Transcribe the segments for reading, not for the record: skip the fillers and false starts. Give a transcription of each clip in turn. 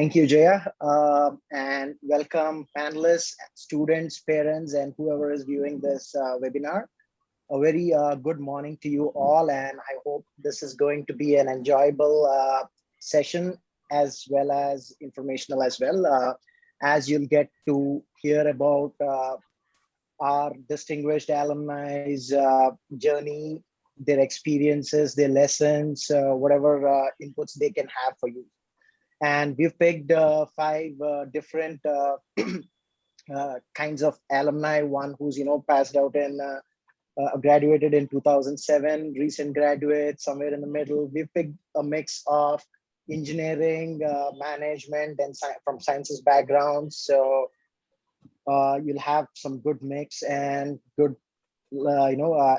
Thank you, Jaya, and welcome panelists, students, parents, and whoever is viewing this webinar. A very good morning to you all, and I hope this is going to be an enjoyable session as well as informational as well, as you'll get to hear about our distinguished alumni's journey, their experiences, their lessons, whatever inputs they can have for you. And we've picked five different kinds of alumni. One who's passed out in graduated in 2007, recent graduate somewhere in the middle. We've picked a mix of engineering, management, and from sciences backgrounds. So you'll have some good mix and good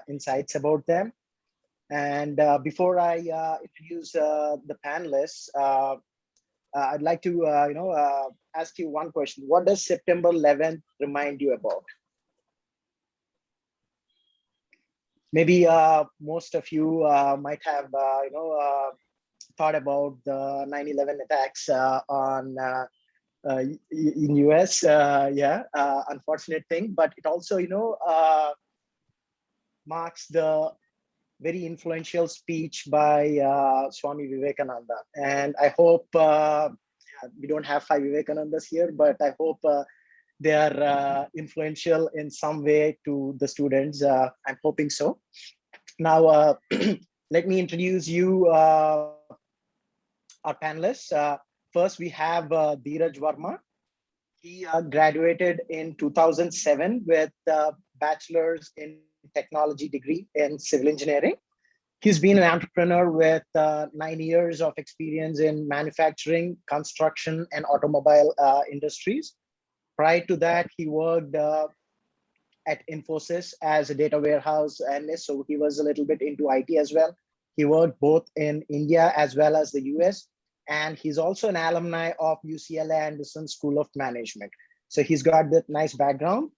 insights about them. And before I introduce the panelists, I'd like to, ask you one question. What does September 11th remind you about? Maybe most of you might have, thought about the 9/11 attacks in US. Unfortunate thing, but it also, marks the very influential speech by Swami Vivekananda. And I hope we don't have five Vivekanandas here, but I hope they are influential in some way to the students. I'm hoping so. Now, let me introduce you our panelists. First, we have Dheeraj Verma. He graduated in 2007 with a bachelor's in technology degree in civil engineering. He's been an entrepreneur with 9 years of experience in manufacturing, construction, and automobile industries. Prior to that, he worked at Infosys as a data warehouse analyst, so he was a little bit into IT as well. He worked both in India as well as the US, and he's also an alumni of UCLA Anderson School of Management. So he's got that nice background.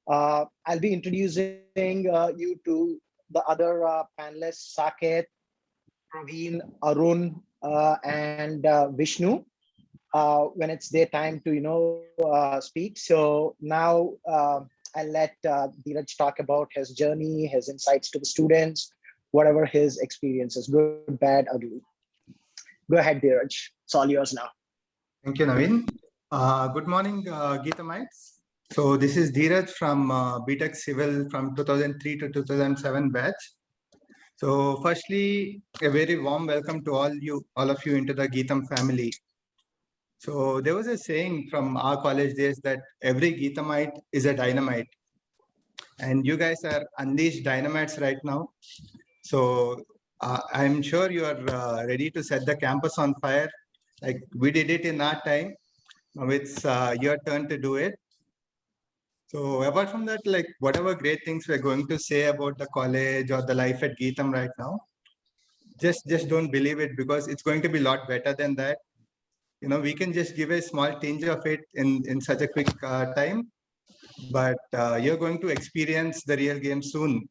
I'll be introducing you to the other panelists, Saket, Praveen, Arun, and Vishnu, when it's their time to speak. So now I'll let Dheeraj talk about his journey, his insights to the students, whatever his experiences, good, bad, ugly. Go ahead, Dheeraj. It's all yours now. Thank you, Naveen. Good morning, Geethamites. So this is Dheeraj from BTech Civil from 2003 to 2007 batch. So firstly, a very warm welcome to all of you into the Geetham family. So there was a saying from our college days that every Geethamite is a dynamite. And you guys are unleashed dynamites right now. So I'm sure you are ready to set the campus on fire. Like we did it in our time. Now it's your turn to do it. So apart from that, like whatever great things we're going to say about the college or the life at Geetham right now, just don't believe it because it's going to be a lot better than that. We can just give a small tinge of it in such a quick time, but you're going to experience the real game soon.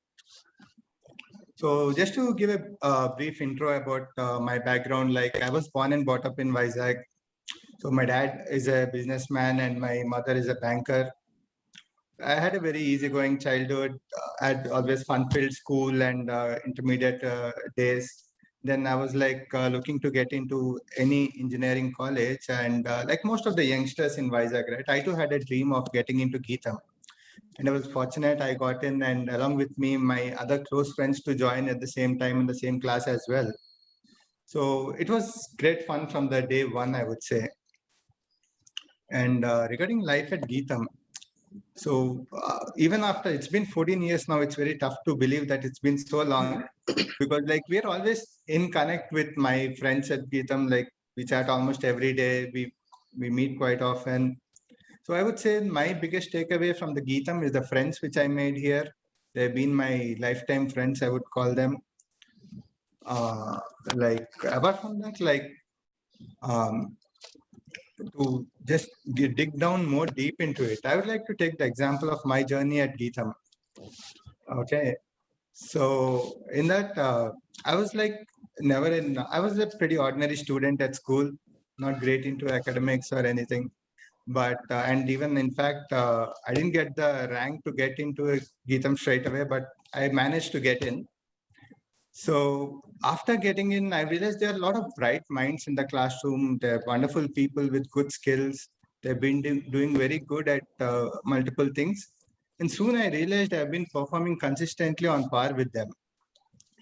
So just to give a brief intro about my background, like I was born and brought up in Vizag. So my dad is a businessman and my mother is a banker. I had a very easygoing childhood. I had always fun-filled school and intermediate days. Then I was like looking to get into any engineering college, and like most of the youngsters in Vizag, right? I too had a dream of getting into Geetham, and I was fortunate I got in, and along with me, my other close friends to join at the same time in the same class as well. So it was great fun from the day one, I would say. And regarding life at Geetham, so even after it's been 14 years now, it's very tough to believe that it's been so long because like we're always in connect with my friends at Geetham, like we chat almost every day. We meet quite often. So I would say my biggest takeaway from the Geetham is the friends which I made here. They've been my lifetime friends, I would call them. Like apart from that, like to just dig down more deep into it, I would like to take the example of my journey at Geetham. Okay, so in that, I was like I was a pretty ordinary student at school. not great into academics or anything. But and even in fact, I didn't get the rank to get into Geetham straight away, but I managed to get in. So after getting in, I realized there are a lot of bright minds in the classroom. They're wonderful people with good skills. They've been doing very good at multiple things. And soon I realized I've been performing consistently on par with them.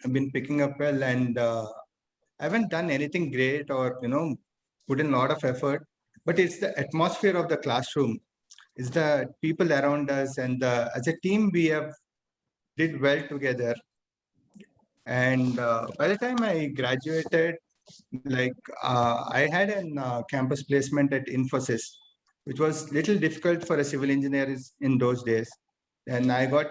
I've been picking up well, and I haven't done anything great or, put in a lot of effort. But it's the atmosphere of the classroom. It's the people around us, and as a team, we have did well together. And by the time I graduated, I had an campus placement at Infosys, which was little difficult for a civil engineer in those days. And I got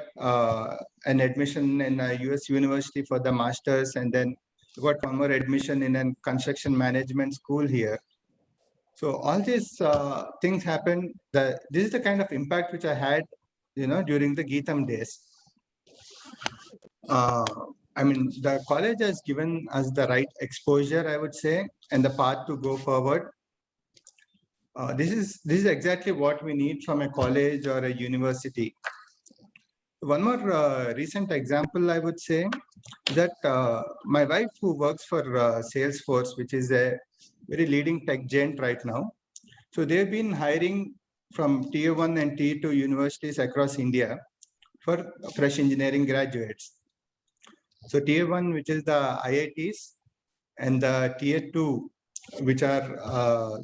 an admission in a US university for the master's, and then got one more admission in a construction management school here. So all these things happened. This is the kind of impact which I had, during the Geetham days. I mean, the college has given us the right exposure, I would say, and the path to go forward. This is exactly what we need from a college or a university. One more recent example, I would say, that my wife, who works for Salesforce, which is a very leading tech giant right now, so they've been hiring from tier 1 and tier 2 universities across India for fresh engineering graduates. So tier 1, which is the IITs, and the tier 2, which are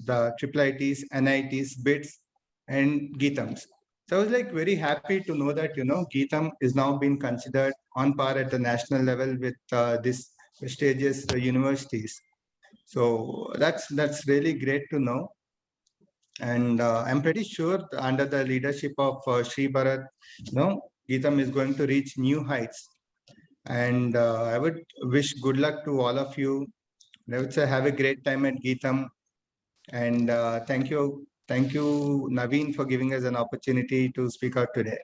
the IIITs, NITs, BITS, and Geethams. So I was very happy to know that, Geetham is now being considered on par at the national level with this prestigious universities. So that's really great to know. And I'm pretty sure under the leadership of Sri Bharat, Geetham is going to reach new heights. And I would wish good luck to all of you. I would say have a great time at Geetham. And thank you, Naveen, for giving us an opportunity to speak out today.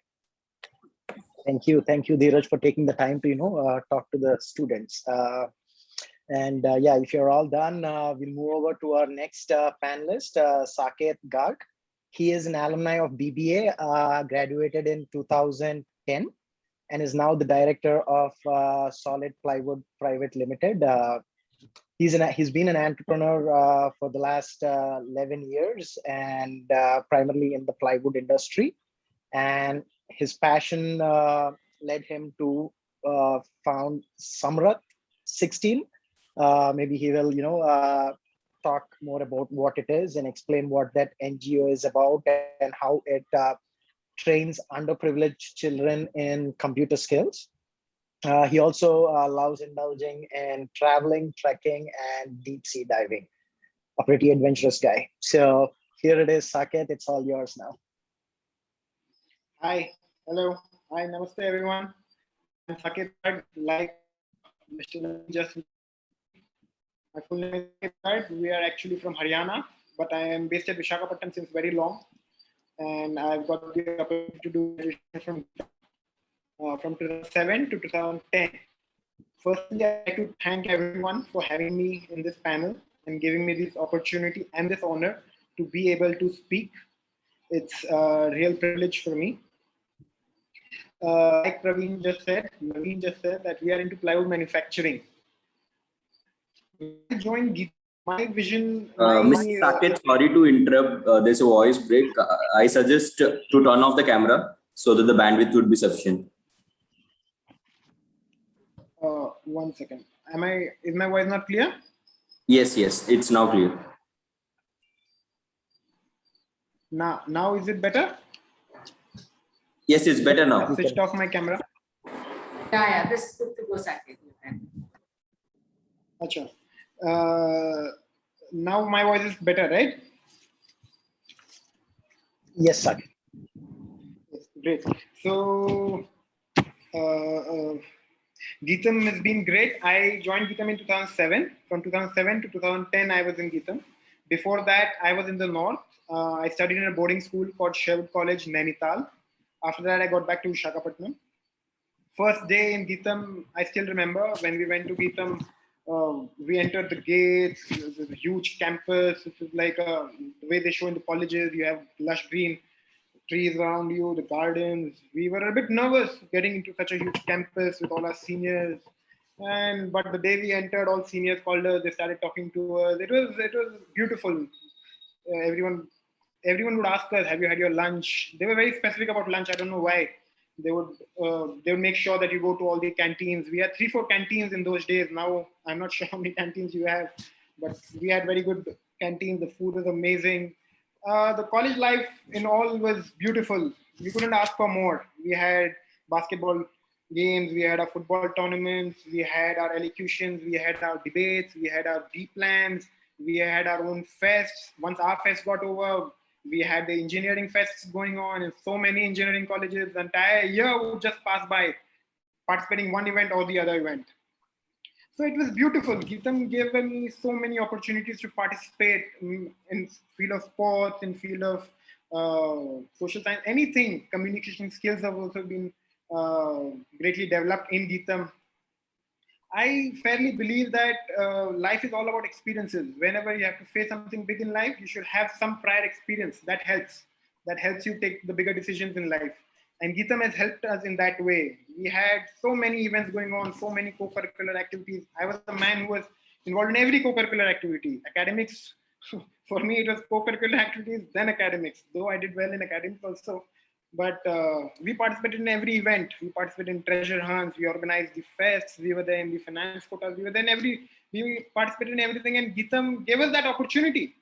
Thank you, Dheeraj, for taking the time to talk to the students. Yeah, if you're all done, we'll move over to our next panelist, Saket Garg. He is an alumni of BBA, graduated in 2010, and is now the director of Solid Plywood Private Limited. He's been an entrepreneur for the last 11 years, and primarily in the plywood industry. And his passion led him to found Samrat 16. Maybe he will, talk more about what it is and explain what that NGO is about and how it trains underprivileged children in computer skills. He also loves indulging in traveling, trekking, and deep sea diving. A pretty adventurous guy. So here it is, Saket. It's all yours now. Hi, hello, hi, namaste everyone. I'm Saket Garg, like Mr. just. My full name is Saket Garg. We are actually from Haryana, but I am based at Visakhapatnam since very long, and I've got the opportunity to do graduation from 2007 to 2010. Firstly, I'd like to thank everyone for having me in this panel and giving me this opportunity and this honor to be able to speak. It's a real privilege for me. Like Naveen just said that we are into plywood manufacturing. I joined Geetham. My vision. Mr. Saket, sorry to interrupt. There's a voice break. I suggest to turn off the camera so that the bandwidth would be sufficient. 1 second. Is my voice not clear? Yes, it's now clear. Now is it better? Yes, it's better now. I switched off my camera. Yeah, this is good to go, Saket. Achha. Now my voice is better, right? Yes, Saket. Yes, great. So, Geetham has been great. I joined Geetham in 2007. From 2007 to 2010, I was in Geetham. Before that, I was in the north. I studied in a boarding school called Sherwood College, Nainital. After that, I got back to Visakhapatnam. First day in Geetham, I still remember when we went to Geetham. We entered the gates. It was a huge campus. It was like the way they show in the colleges. You have lush green trees around you, the gardens. We were a bit nervous getting into such a huge campus with all our seniors. But the day we entered, all seniors called us. They started talking to us. It was beautiful. Everyone would ask us, "Have you had your lunch?" They were very specific about lunch. I don't know why. They would make sure that you go to all the canteens. We had 3-4 canteens in those days. Now I'm not sure how many canteens you have, but we had very good canteens. The food was amazing. The college life in all was beautiful. We couldn't ask for more. We had basketball games, we had our football tournaments, we had our elocutions, we had our debates, we had our B plans, we had our own fests. Once our fest got over, we had the engineering fests going on in so many engineering colleges. The entire year would just pass by, participating one event or the other event. So it was beautiful. Geetham gave me so many opportunities to participate in field of sports, in field of social science, anything. Communication skills have also been greatly developed in Geetham. I fairly believe that life is all about experiences. Whenever you have to face something big in life, you should have some prior experience. That helps. That helps you take the bigger decisions in life. And Geetham has helped us in that way. We had so many events going on, so many co-curricular activities. I was the man who was involved in every co-curricular activity. Academics, for me, it was co-curricular activities, then academics, though I did well in academics also. But we participated in every event. We participated in treasure hunts. We organized the fests. We were there in the finance quotas. We participated in everything. And Geetham gave us that opportunity.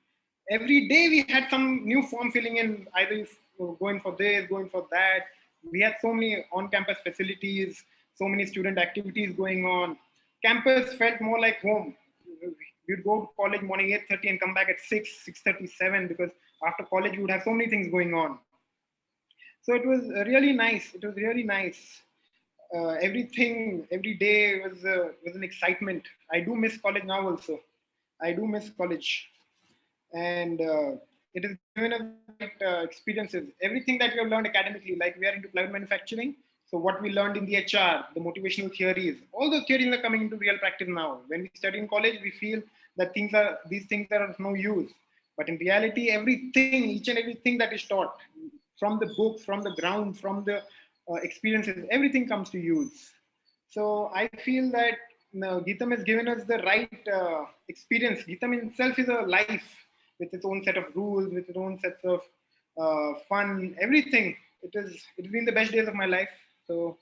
Every day we had some new form filling in, either going for this, going for that. We had so many on-campus facilities, so many student activities going on. Campus felt more like home. We'd go to college morning 8:30 and come back at 6:37, because after college we would have so many things going on. So it was really nice. It was really nice. Every day was an excitement. I do miss college now also. I do miss college. And it has given us experiences. Everything that we have learned academically, like we are into plywood manufacturing. So what we learned in the HR, the motivational theories, all those theories are coming into real practice now. When we study in college, we feel that these things are of no use. But in reality, everything, each and everything that is taught, from the books, from the ground, from the experiences, everything comes to use. So I feel that Geetham has given us the right experience. Geetham itself is a life with its own set of rules, with its own sets of fun, everything. It's been the best days of my life. So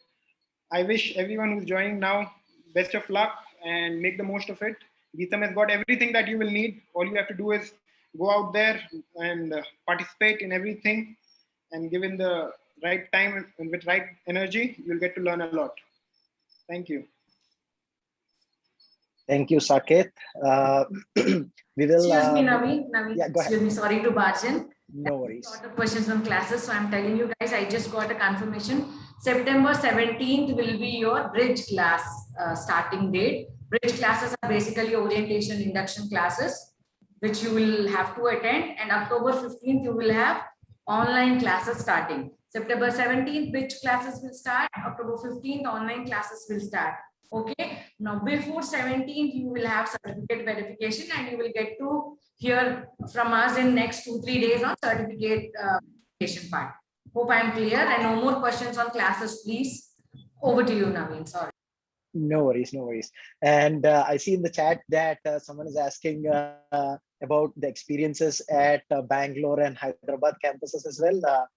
I wish everyone who's joining now best of luck and make the most of it. Geetham has got everything that you will need. All you have to do is go out there and participate in everything, and given the right time and with right energy, you'll get to learn a lot. Thank you. Thank you, Saket. We will. Excuse me, Naveen. Yeah, go ahead. Excuse me, sorry to barge in. No worries. A lot of questions on classes, so I'm telling you guys, I just got a confirmation. September 17th will be your bridge class starting date. Bridge classes are basically orientation induction classes, which you will have to attend. And October 15th, you will have online classes starting. September 17th, bridge classes will start. October 15th, online classes will start. Okay. Now, before 17th, you will have certificate verification, and you will get to hear from us in next 2-3 days on certificate verification part. Hope I am clear, and no more questions on classes, please. Over to you, Naveen. Sorry. No worries, no worries. And I see in the chat that someone is asking about the experiences at Bangalore and Hyderabad campuses as well.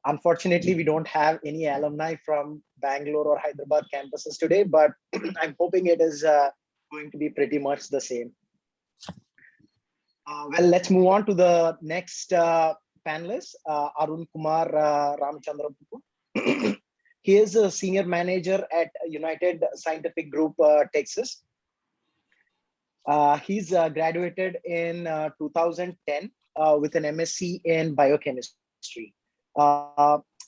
Unfortunately, we don't have any alumni from Bangalore or Hyderabad campuses today, but I'm hoping it is going to be pretty much the same. Well, let's move on to the next panelist, Arun, Kumar, Ramachandra. He is a senior manager at United Scientific Group, Texas. He's graduated in 2010 with an MSc in biochemistry.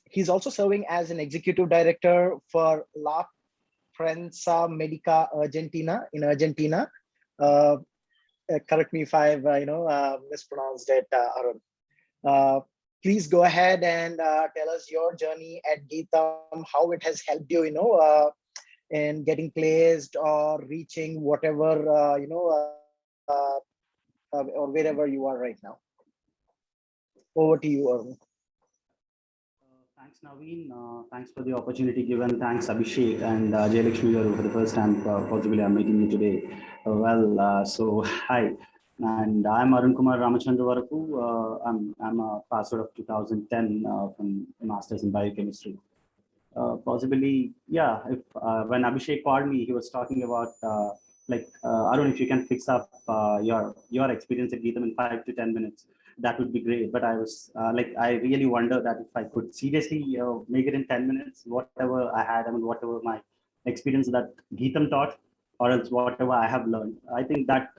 He's also serving as an executive director for La Prensa Medica Argentina in Argentina. Correct me if I've mispronounced it, Arun. Please go ahead and tell us your journey at Geetham, how it has helped you, in getting placed or reaching whatever, or wherever you are right now. Over to you, Arun. Thanks, Naveen. Thanks for the opportunity given. Thanks, Abhishek and Jayalakshmi Garu for the first time possibly I'm meeting you today. So hi, and I'm Arun Kumar Ramachandra Varapu. I'm a passer of 2010 from Masters in Biochemistry. Possibly, yeah. If when Abhishek called me, he was talking about Arun, if you can fix up your experience at Geetham in 5 to 10 minutes, that would be great. But I was I really wonder that if I could seriously make it in 10 minutes, whatever I had, I mean, whatever my experience that Geetham taught, or else whatever I have learned, I think that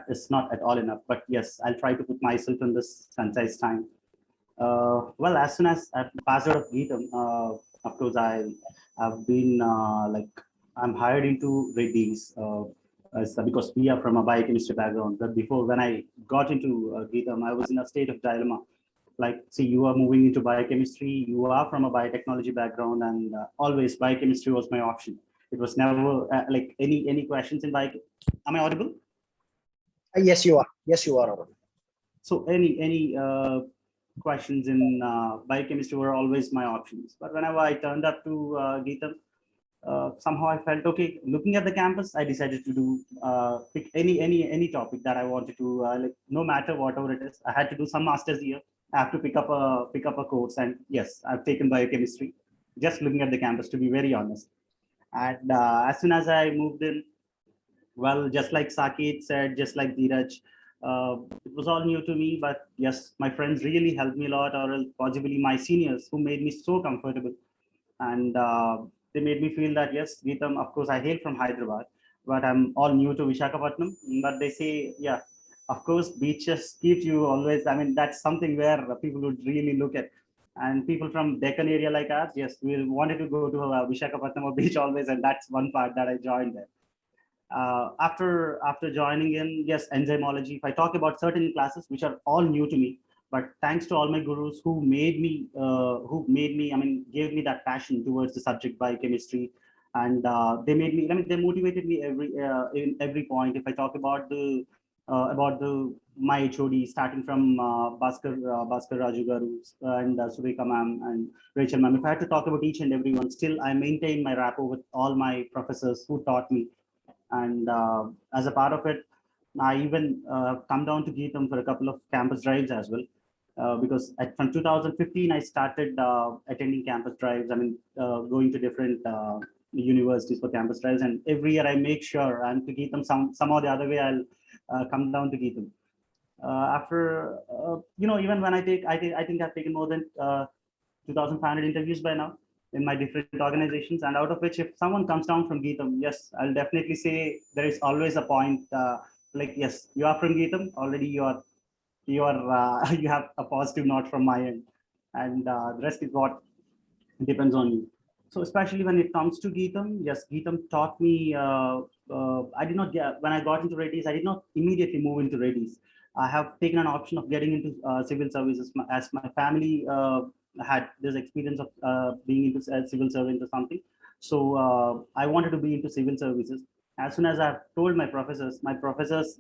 is not at all enough. But yes, I'll try to put myself in this concise time. Well, as soon as I passed out of Geetham, of course, I've been I'm hired into Reddy's because we are from a biochemistry background. But before, when I got into Geetham, I was in a state of dilemma. Like, see, you are moving into biochemistry, you are from a biotechnology background, and always biochemistry was my option. It was never any questions in bio. Am I audible? Yes, you are. Yes, you are, Arun. So any questions in biochemistry were always my options. But whenever I turned up to Geetham, somehow I felt okay. Looking at the campus, I decided to do pick any topic that I wanted to no matter whatever it is. I had to do some masters here. I have to pick up a course, and yes, I've taken biochemistry. Just looking at the campus, to be very honest. And as soon as I moved in, well, just like Saket said, just like Dheeraj, it was all new to me, but yes, my friends really helped me a lot, or possibly my seniors who made me so comfortable. And they made me feel that, yes, Geetham, of course, I hail from Hyderabad, but I'm all new to Vishakhapatnam. But they say, yeah, of course, beaches keep you always. I mean, that's something where people would really look at. And people from Deccan area like us, yes, we wanted to go to Vishakhapatnam or beach always, and that's one part that I joined there. After joining in, yes, enzymology. If I talk about certain classes which are all new to me, but thanks to all my gurus who made me, I mean, gave me that passion towards the subject biochemistry, and they made me. I mean, they motivated me in every point. If I talk about my HOD, starting from Bhaskar Raju Garu and Sureka ma'am and Rachel ma'am. If I had to talk about each and every one, still I maintain my rapport with all my professors who taught me. And as a part of it, I even come down to Geetham for a couple of campus drives as well. Because from 2015, I started attending campus drives. I mean, going to different universities for campus drives. And every year I make sure I'm to Geetham somehow the other way I'll come down to Geetham. After, even when I think I've taken more than 2,500 interviews by now in my different organizations, and out of which, if someone comes down from Geetham, yes, I'll definitely say there is always a point yes, you are from Geetham, already you have a positive note from my end, and the rest is what depends on you. So especially when it comes to Geetham, yes, Geetham taught me. I did not get when I got into Reddy's. I did not immediately move into Reddy's. I have taken an option of getting into civil services as my family had this experience of being into civil service or something. So I wanted to be into civil services. As soon as I told my professors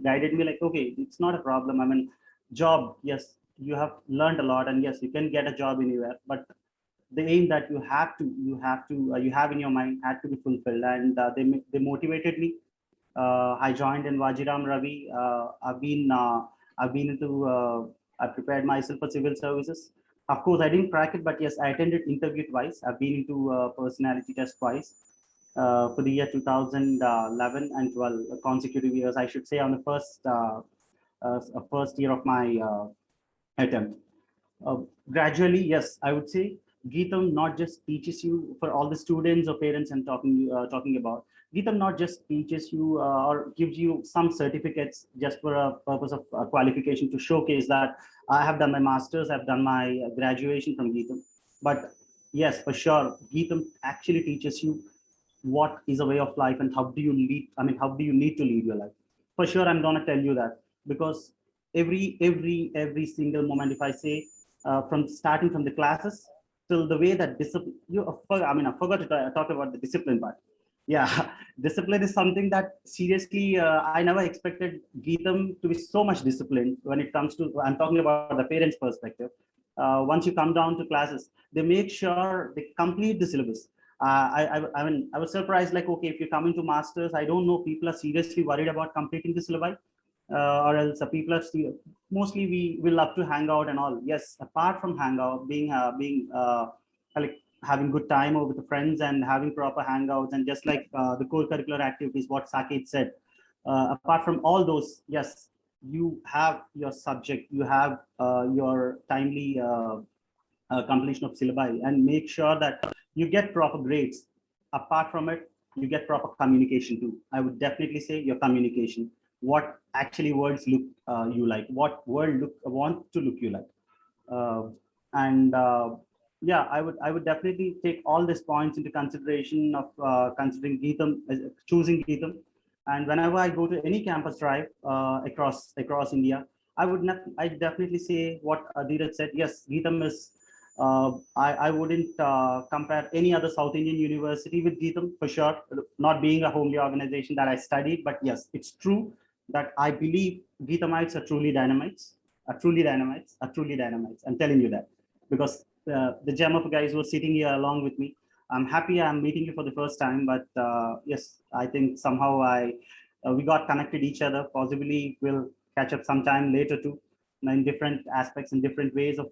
guided me like, okay, it's not a problem. I mean, job, yes, you have learned a lot, and yes, you can get a job anywhere, but the aim that you have in your mind had to be fulfilled, and they motivated me. I joined in Vajiram Ravi. I've been into I prepared myself for civil services. Of course, I didn't crack it, but yes, I attended interview twice. I've been into personality test twice for the year 2011 and 12 consecutive years. I should say on the first year of my attempt. Gradually, yes, I would say Geetham not just teaches you for all the students or parents I'm talking about. Geetham not just teaches you or gives you some certificates just for a purpose of qualification to showcase that I have done my masters, I've done my graduation from Geetham. But yes, for sure, Geetham actually teaches you what is a way of life and how do you lead. I mean, how do you need to lead your life? For sure, I'm gonna tell you that, because every single moment, if I say from starting from the classes till the way that discipline, I forgot to talk about the discipline part. Yeah, discipline is something that seriously I never expected Geetham to be so much disciplined when it comes to, I'm talking about the parents' perspective. Once you come down to classes, they make sure they complete the syllabus. I mean, I was surprised, like, okay, if you come into masters, I don't know, people are seriously worried about completing the syllabi, or else people are mostly we love to hang out and all. Yes, apart from hangout, being like having good time over with the friends and having proper hangouts and just like the core curricular activities, what Saket said. Apart from all those, yes, you have your subject, you have your timely completion of syllabi, and make sure that you get proper grades. Apart from it, you get proper communication too. I would definitely say your communication. What actually words look you like? What word want to look you like? And yeah, I would definitely take all these points into consideration of considering Geetham, choosing Geetham. And whenever I go to any campus drive across India, I definitely say what Dheeraj said. Yes, Geetham is. I wouldn't compare any other South Indian university with Geetham for sure. Not being a homely organization that I studied, but yes, it's true that I believe Geethamites are truly dynamites. Are truly dynamites. Are truly dynamites. I'm telling you that because the gem of guys who are sitting here along with me. I'm happy I'm meeting you for the first time, but yes, I think somehow we got connected each other. Possibly we'll catch up sometime later too, in different aspects and different ways of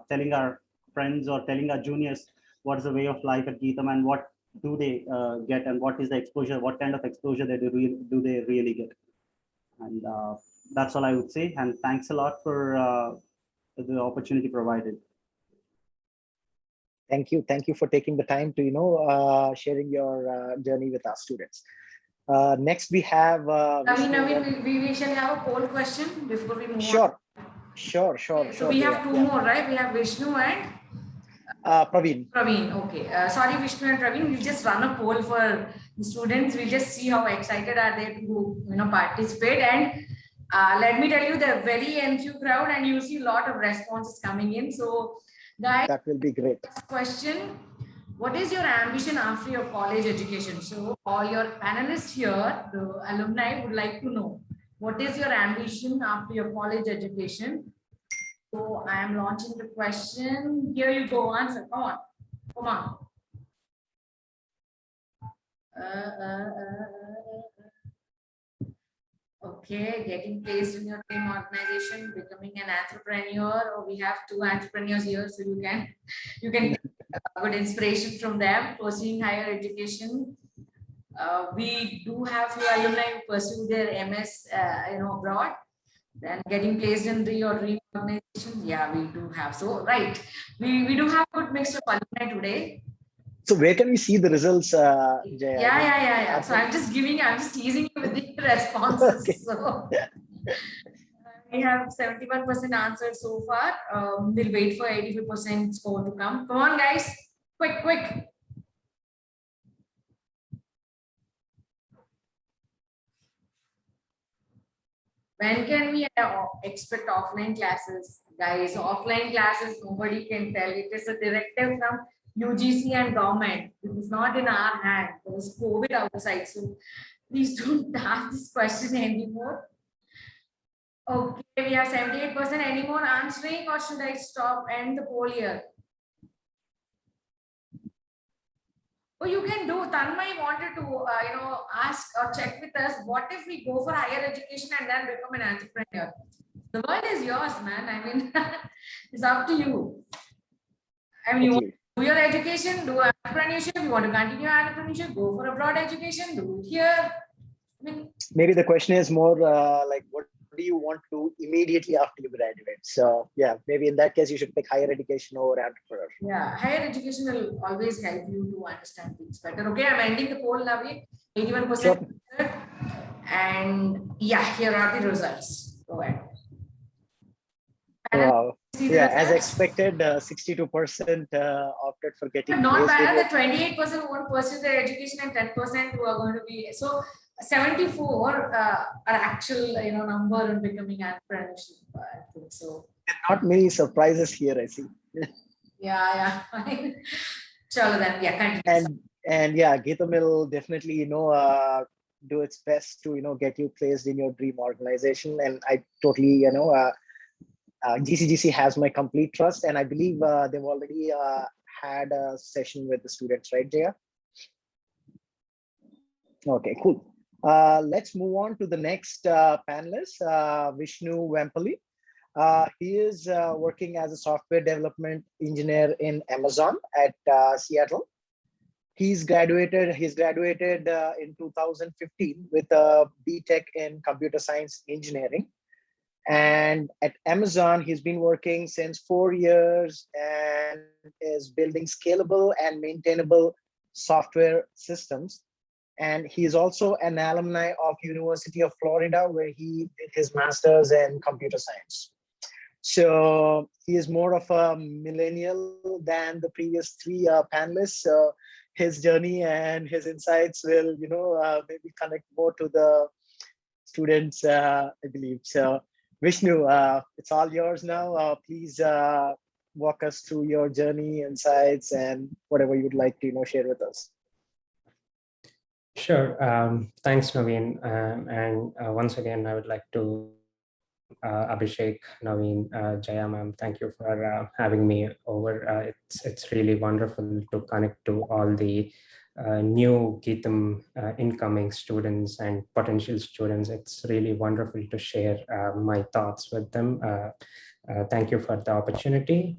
telling our friends or telling our juniors what is the way of life at Geetham and what do they get and what is the exposure, what kind of exposure do they really get. And that's all I would say. And thanks a lot for the opportunity provided. Thank you for taking the time to sharing your journey with our students. Next we have Naveen, we shall have a poll question before we move on. Sure. So we have two more, right? We have Vishnu and Praveen. Okay. Sorry, Vishnu and Praveen. We'll just run a poll for the students. We'll just see how excited are they to participate. And let me tell you, they're very enthused crowd, and you'll see a lot of responses coming in. So, guys, that will be great. Question: what is your ambition after your college education? So, all your panelists here, the alumni, would like to know what is your ambition after your college education. So I am launching the question. Here you go. Answer. Come on. Okay, getting placed in your dream organization, becoming an entrepreneur. Or we have two entrepreneurs here, so you can get good inspiration from them. Pursuing higher education. We do have few alumni who pursue their MS, abroad. Then getting placed in the organization, yeah, we do have. So, right, we do have a good mix of alumni today. So where can we see the results, Jaya? Yeah. So I'm just teasing you with the responses. Okay. So we have 71% answered so far. We'll wait for 85% score to come. Come on, guys, quick. When can we expect offline classes? Guys, offline classes, nobody can tell. It is a directive from UGC and government. It is not in our hand. There is COVID outside. So please don't ask this question anymore. Okay, we have 78%. Any more answering, or should I stop and the poll here? Oh, you can do. Tanmay wanted to, ask or check with us. What if we go for higher education and then become an entrepreneur? The world is yours, man. I mean, it's up to you. I mean, you want to do your education, do entrepreneurship. You want to continue entrepreneurship, go for a broad education, do it here. I mean, maybe the question is more like, what do you want to do immediately after you graduate? So yeah, maybe in that case, you should pick higher education over entrepreneur. Yeah, higher education will always help you to understand things better. Okay, I'm ending the poll now. 81%. Sure. And yeah, here are the results. Go ahead. Wow. Yeah, as expected, 62% opted for getting. Not bad. The 28% won't pursue their education and 10% who are going to be. So 74 are actual, number in becoming entrepreneurship. I think so. Not many surprises here, I see. Yeah. Chalo then, yeah, continue. And And yeah, Geetham will definitely, do its best to, get you placed in your dream organization. And I totally, GCGC has my complete trust. And I believe they've already had a session with the students, right, Jaya? Okay, cool. Let's move on to the next panelist, Vishnu Vempally. He is working as a software development engineer in Amazon at Seattle. He's graduated in 2015 with a BTech in computer science engineering. And at Amazon, he's been working since 4 years and is building scalable and maintainable software systems. And he is also an alumni of University of Florida, where he did his master's in computer science. So he is more of a millennial than the previous three panelists. So his journey and his insights will, maybe connect more to the students, I believe. So Vishnu, it's all yours now. Please walk us through your journey, insights, and whatever you'd like to, share with us. Sure. Thanks, Naveen. And once again, I would like to Abhishek, Naveen, Jaya ma'am, thank you for having me over. It's really wonderful to connect to all the new Geetham incoming students and potential students. It's really wonderful to share my thoughts with them. Thank you for the opportunity.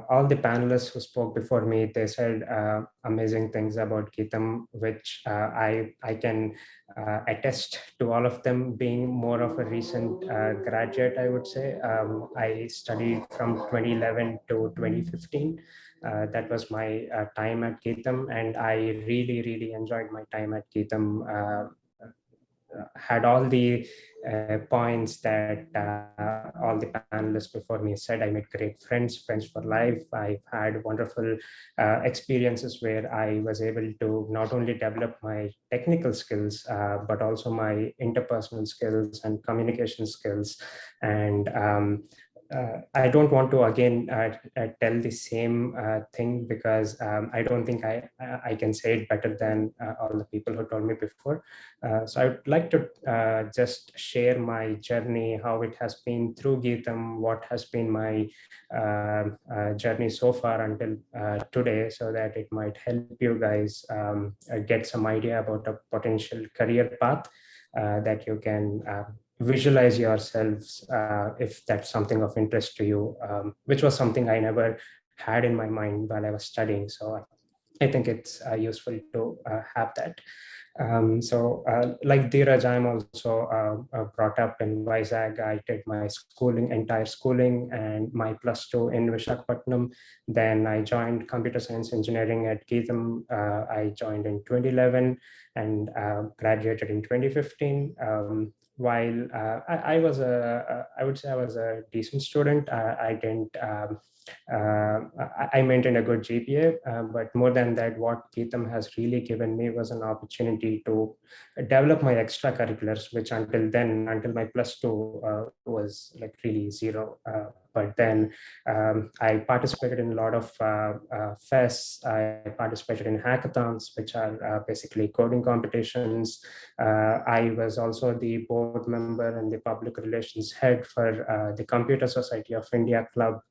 All the panelists who spoke before me, they said amazing things about Geetham, which I can attest to all of them. Being more of a recent graduate, I would say. I studied from 2011 to 2015. That was my time at Geetham, and I really enjoyed my time at Geetham. Had all the points that all the panelists before me said. I made great friends for life. I've had wonderful experiences where I was able to not only develop my technical skills, but also my interpersonal skills and communication skills. And I don't want to again tell the same thing, because I don't think I can say it better than all the people who told me before. So I would like to just share my journey, how it has been through Geetham, what has been my journey so far until today, so that it might help you guys get some idea about a potential career path that you can visualize yourselves if that's something of interest to you, which was something I never had in my mind while I was studying. So I think it's useful to have that. Like Dheeraj, I'm also brought up in Vizag. I did my entire schooling and my +2 in Visakhapatnam. Then I joined computer science engineering at Geetham. I joined in 2011 and graduated in 2015. While I would say I was a decent student. I didn't. I maintained a good GPA, but more than that, what Geetham has really given me was an opportunity to develop my extracurriculars, which until my +2 was like really zero. But then I participated in a lot of fests. I participated in hackathons, which are basically coding competitions. I was also the board member and the public relations head for the Computer Society of India Club,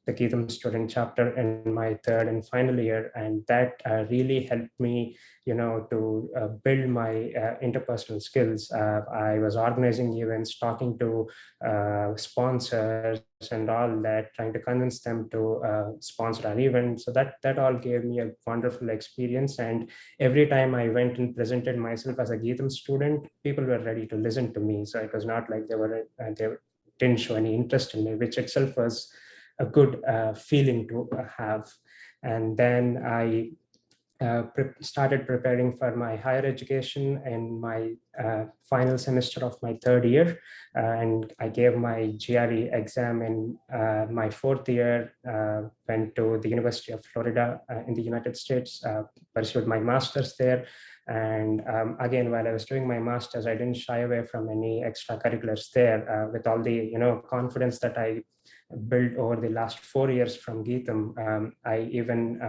the Geetham student chapter, in my third and final year. And that really helped me, to build my interpersonal skills. I was organizing events, talking to sponsors and all that, trying to convince them to sponsor an event. So that all gave me a wonderful experience. And every time I went and presented myself as a Geetham student, people were ready to listen to me. So it was not like they didn't show any interest in me, which itself was a good feeling to have. And then I started preparing for my higher education in my final semester of my third year. And I gave my GRE exam in my fourth year, went to the University of Florida in the United States, pursued my master's there. And again, while I was doing my master's, I didn't shy away from any extracurriculars there. With all the confidence that I built over the last 4 years from Geetham, I even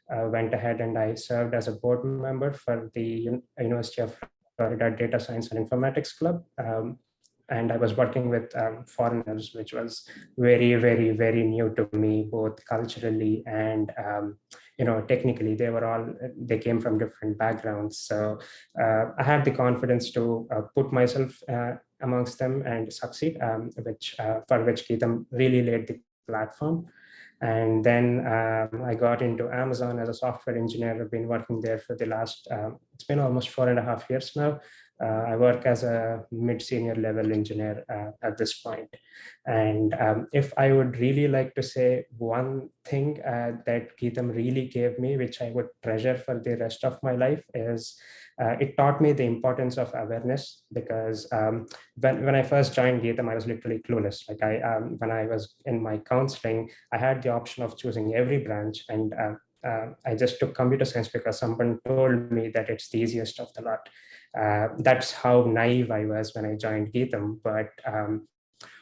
went ahead and I served as a board member for the University of Florida Data Science and Informatics Club. And I was working with foreigners, which was very, very, very new to me, both culturally and technically. They came from different backgrounds. So I had the confidence to put myself amongst them and succeed, for which Geetham really laid the platform. And then I got into Amazon as a software engineer. I've been working there for the last, it's been almost 4.5 years now. I work as a mid-senior level engineer at this point. And if I would really like to say one thing that Geetham really gave me, which I would treasure for the rest of my life, is it taught me the importance of awareness. Because when I first joined Geetham, I was literally clueless. Like when I was in my counseling, I had the option of choosing every branch, and I just took computer science because someone told me that it's the easiest of the lot. That's how naive I was when I joined Geetham. But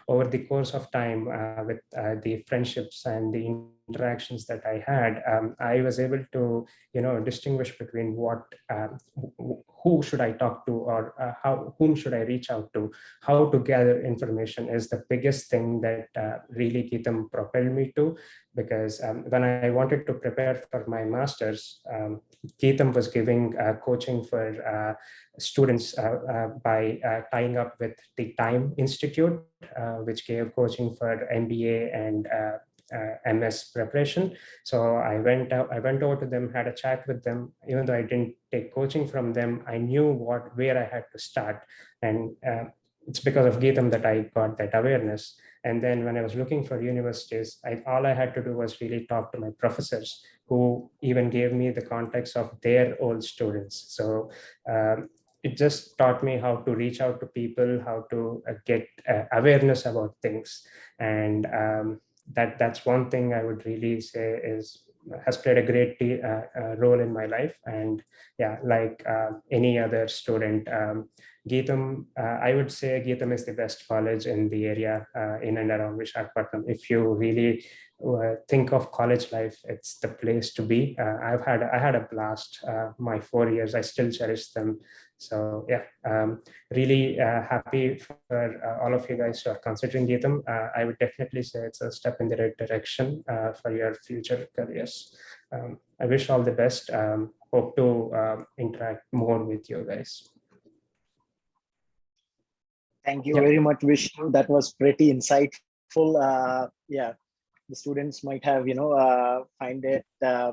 over the course of time, with the friendships and the interactions that I had, I was able to, distinguish between who should I talk to, or whom should I reach out to. How to gather information is the biggest thing that really Geetham propelled me to. Because when I wanted to prepare for my master's, Geetham was giving coaching for students by tying up with the Time Institute, which gave coaching for MBA and MS preparation. So I went over to them, had a chat with them. Even though I didn't take coaching from them, I knew where I had to start. And it's because of Geetham that I got that awareness. And then when I was looking for universities, all I had to do was really talk to my professors, who even gave me the context of their old students. So it just taught me how to reach out to people, how to get awareness about things. And that's one thing I would really say has played a great role in my life. And yeah, like any other student, Geetham, I would say Geetham is the best college in the area in and around Visakhapatnam. If you really think of college life, it's the place to be. I had a blast. My 4 years, I still cherish them. So yeah, really happy for all of you guys who are considering Geetham. I would definitely say it's a step in the right direction for your future careers. I wish all the best. Hope to interact more with you guys. Thank you very much, Vishnu. That was pretty insightful. Yeah, the students might have, find it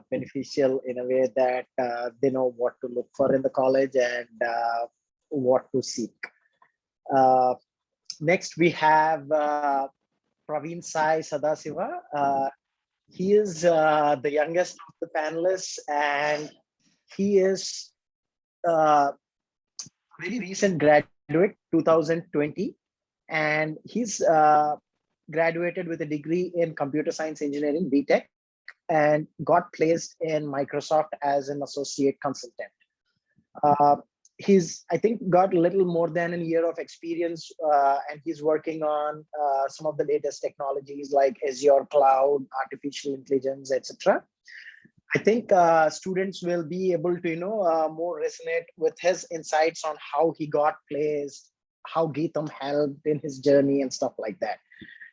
beneficial in a way that they know what to look for in the college and what to seek. Next, we have Praveen Sai Sadashiva. He is the youngest of the panelists, and he is a very recent graduate, 2020, and he's graduated with a degree in computer science engineering, BTech, and got placed in Microsoft as an associate consultant. He's, I think, got a little more than a year of experience, and he's working on some of the latest technologies like Azure Cloud, artificial intelligence, etc. I think students will be able to, more resonate with his insights on how he got placed, how Geetham helped in his journey and stuff like that.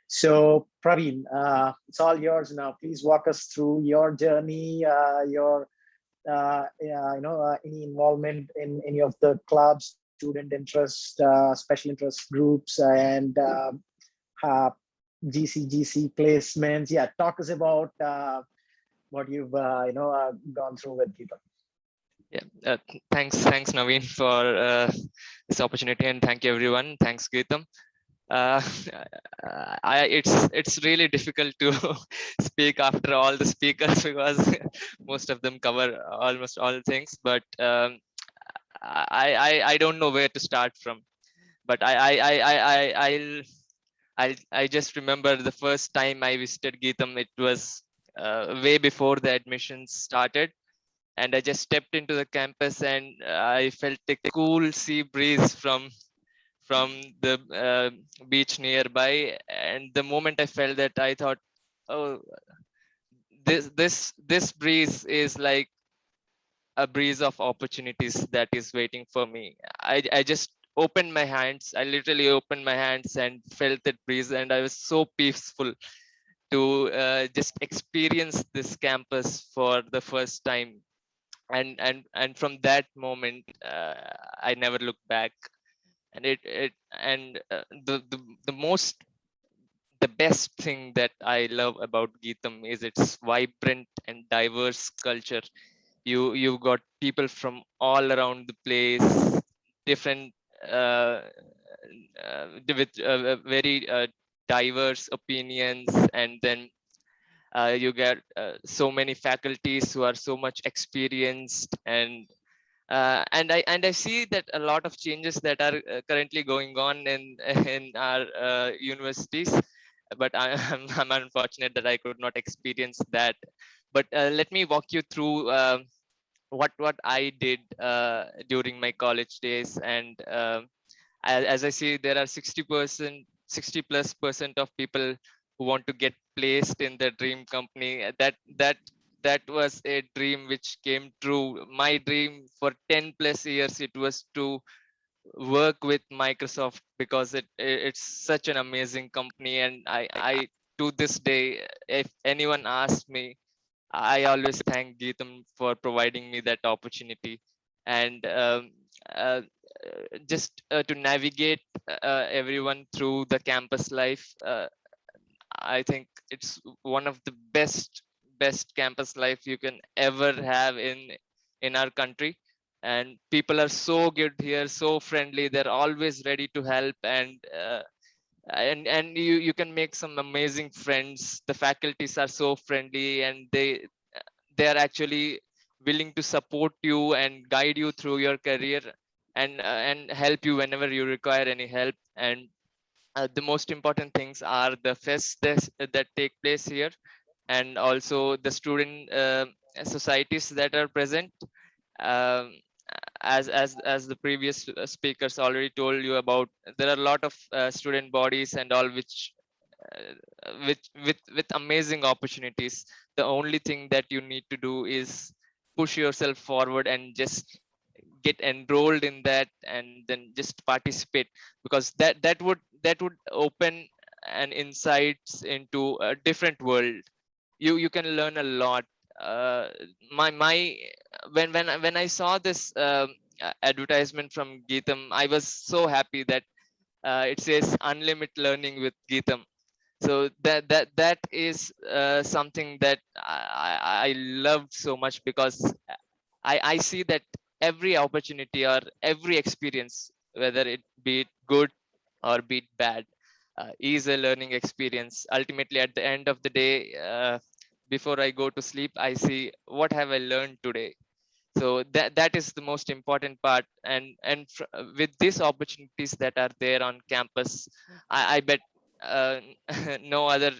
So Praveen, it's all yours now. Please walk us through your journey, your any involvement in any of the clubs, student interest, special interest groups, and GC placements. Yeah, talk us about what you've gone through with Geetham. Yeah, thanks Naveen for this opportunity, and thank you everyone. Thanks Geetham. It's really difficult to speak after all the speakers because most of them cover almost all things, but I don't know where to start from. But I just remember the first time I visited Geetham. It was way before the admissions started, And I just stepped into the campus, and I felt a cool sea breeze from the beach nearby. And the moment I felt that, I thought, oh, this breeze is like a breeze of opportunities that is waiting for me. I just opened my hands. I literally opened my hands and felt that breeze, and I was so peaceful to just experience this campus for the first time. And from that moment, I never looked back. And the best thing that I love about Geetham is its vibrant and diverse culture. You've got people from all around the place, different with very diverse opinions. And then you get so many faculties who are so much experienced. And I see that a lot of changes that are currently going on in our universities, but I'm unfortunate that I could not experience that. But let me walk you through what I did during my college days. And as I see, there are 60+ percent of people who want to get placed in the dream company. That was a dream which came true. My dream for 10+ years, it was to work with Microsoft, because it's such an amazing company. And I to this day, if anyone asks me, I always thank Geetham for providing me that opportunity. And just to navigate everyone through the campus life, I think it's one of the best campus life you can ever have in our country. And people are so good here, so friendly. They're always ready to help. And you can make some amazing friends. The faculties are so friendly, and they are actually willing to support you and guide you through your career, and help you whenever you require any help. And the most important things are the fests that take place here, and also the student societies that are present. um, as the previous speakers already told you about, there are a lot of student bodies and all, which with amazing opportunities. The only thing that you need to do is push yourself forward and just get enrolled in that, and then just participate, because that would open an insights into a different world. You can learn a lot. uh, my when I saw this advertisement from Geetham, I was so happy that it says unlimited learning with Geetham. So that is something that I loved so much, because I see that every opportunity or every experience, whether it be it good or be it bad, is a learning experience. Ultimately, at the end of the day, before I go to sleep, I see what have I learned today. So that is the most important part. And with these opportunities that are there on campus, I bet uh, no other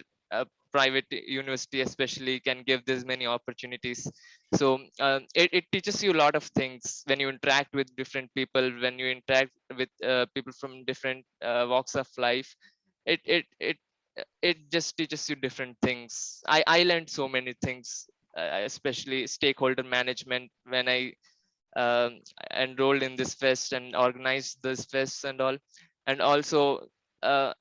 private university especially can give this many opportunities. So it teaches you a lot of things when you interact with different people, when you interact with people from different walks of life. It it it it just teaches you different things. I learned so many things, especially stakeholder management, when I um, enrolled in this fest and organized this fest and all. And also, uh,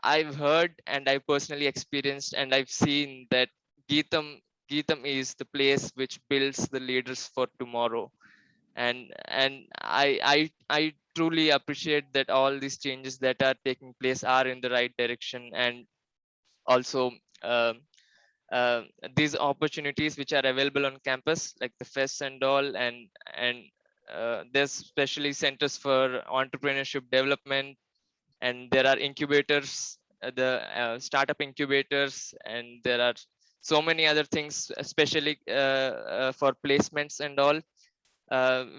I've heard and I personally experienced and I've seen that Geetham Geetham is the place which builds the leaders for tomorrow. And I truly appreciate that all these changes that are taking place are in the right direction. And also, um, uh, these opportunities which are available on campus, like the fests and all. And there's especially centers for entrepreneurship development, and there are incubators, the startup incubators, and there are so many other things, especially for placements and all,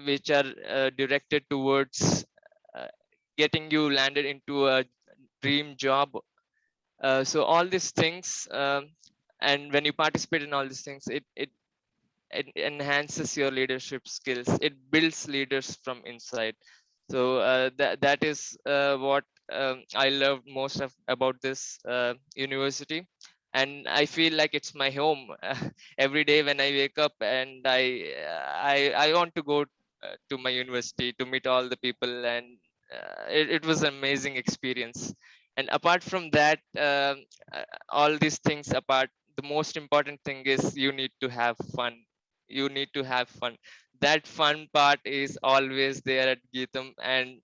which are directed towards uh, getting you landed into a dream job. So all these things, and when you participate in all these things, it enhances your leadership skills. It builds leaders from inside. So that is what I loved most about this university, and I feel like it's my home. Every day when I wake up, and I want to go to my university to meet all the people, and it was an amazing experience. And apart from that, all these things apart, the most important thing is you need to have fun. You need to have fun. That fun part is always there at Geetham, and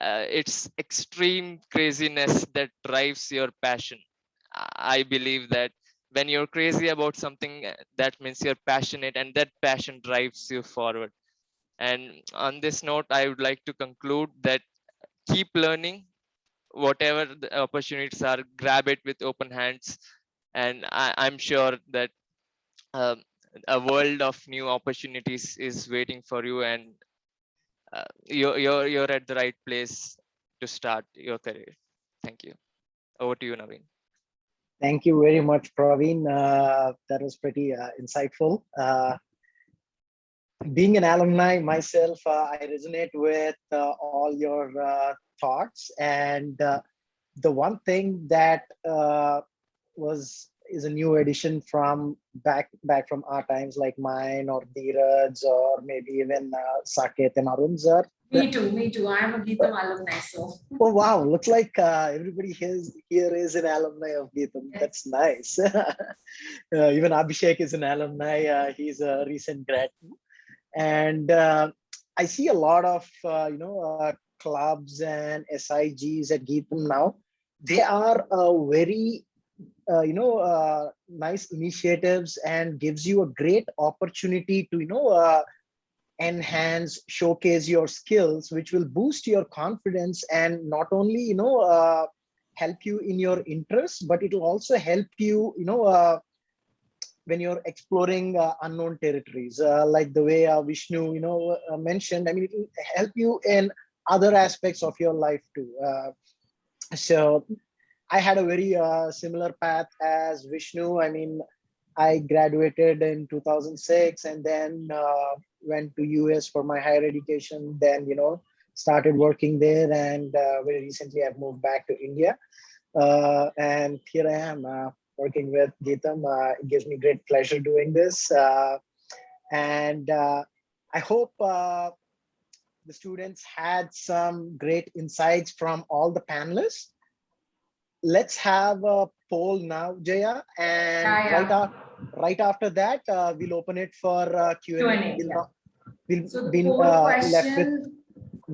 it's extreme craziness that drives your passion. I believe that when you're crazy about something, that means you're passionate, and that passion drives you forward. And on this note, I would like to conclude that keep learning. Whatever the opportunities are, grab it with open hands, and I'm sure that um, a world of new opportunities is waiting for you, and you're at the right place to start your career. Thank you. Over to you, Naveen. Thank you very much, Praveen. That was pretty insightful. Being an alumni myself, I resonate with all your thoughts. And the one thing that is a new addition from back from our times, like mine or Dheeraj or maybe even Saket and Arun sir. Me too. I'm a Geetham alumni, so. Oh wow! Looks like everybody here is an alumni of Geetham. Yes. That's nice. Even Abhishek is an alumni. He's a recent grad, and I see a lot of clubs and SIGs at Geetham now. They are very nice initiatives and gives you a great opportunity to enhance, showcase your skills, which will boost your confidence and not only help you in your interests, but it will also help you when you're exploring unknown territories, like the way Vishnu mentioned. I mean, it will help you in other aspects of your life too. So I had a very similar path as Vishnu. I mean, I graduated in 2006 and then went to US for my higher education, then, started working there. And very recently I've moved back to India. And here I am working with Geetham. It gives me great pleasure doing this. And I hope the students had some great insights from all the panelists. Let's have a poll now, Jaya, and right after that, we'll open it for Q&A. We'll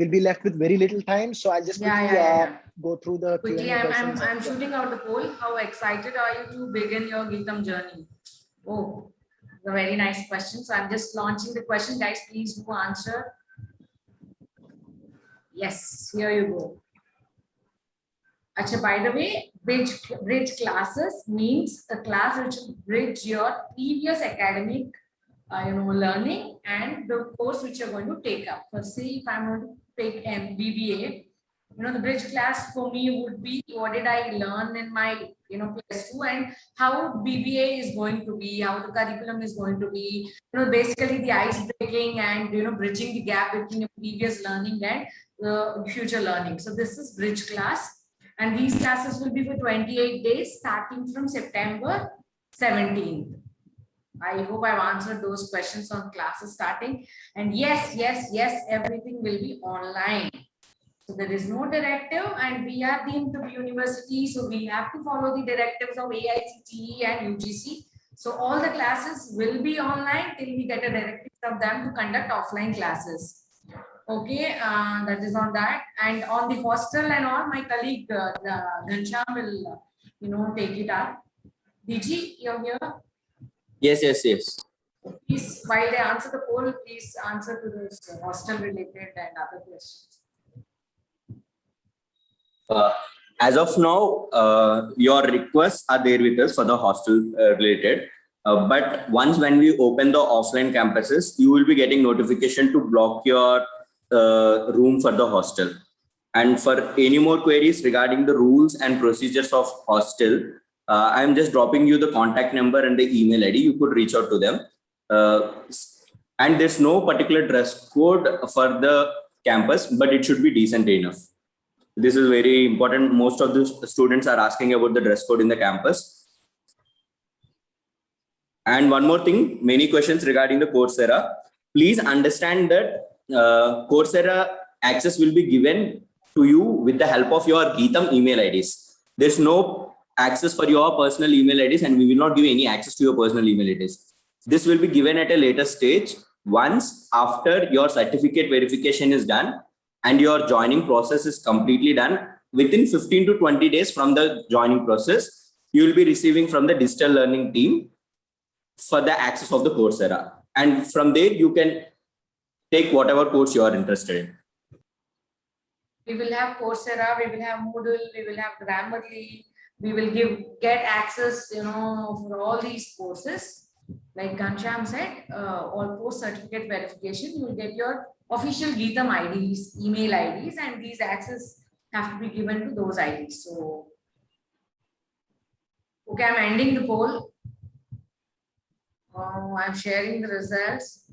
be left with very little time, so I'll just quickly go through the quickly. Q&A questions. I'm shooting out the poll. How excited are you to begin your Geetham journey? Oh, a very nice question. So I'm just launching the question, guys. Please do answer. Yes, here you go. Actually, by the way, bridge classes means a class which will bridge your previous academic learning and the course which you're going to take up. For say, if I'm going to take MBBA, the bridge class for me would be what did I learn in my +2 and how BBA is going to be, how the curriculum is going to be, basically the ice breaking and bridging the gap between your previous learning and future learning. So this is bridge class. And these classes will be for 28 days starting from September 17th. I hope I've answered those questions on classes starting. And yes, everything will be online. So there is no directive and we are deemed to be university. So we have to follow the directives of AICTE and UGC. So all the classes will be online till we get a directive from them to conduct offline classes. Okay, that is on that. And on the hostel and all, my colleague Ghanshyam will take it up. DG, you're here? Yes. Please, while they answer the poll, please answer to this hostel related and other questions. As of now, your requests are there with us for the hostel related. But once when we open the offline campuses, you will be getting notification to block your room for the hostel. And for any more queries regarding the rules and procedures of hostel, I'm just dropping you the contact number and the email ID. You could reach out to them. And there's no particular dress code for the campus, but it should be decent enough. This is very important. Most of the students are asking about the dress code in the campus. And one more thing, many questions regarding the Coursera. Please understand that Coursera access will be given to you with the help of your Geetham email IDs. There's no access for your personal email IDs, and we will not give any access to your personal email IDs. This will be given at a later stage once after your certificate verification is done and your joining process is completely done. Within 15 to 20 days from the joining process, you will be receiving from the digital learning team for the access of the Coursera. And from there, you can take whatever course you are interested in. We will have Coursera, we will have Moodle, we will have Grammarly, we will get access, for all these courses. Like Ghanshyam said, or post certificate verification, you will get your official Geetham IDs, email IDs, and these access have to be given to those IDs. So, okay, I'm ending the poll. I'm sharing the results.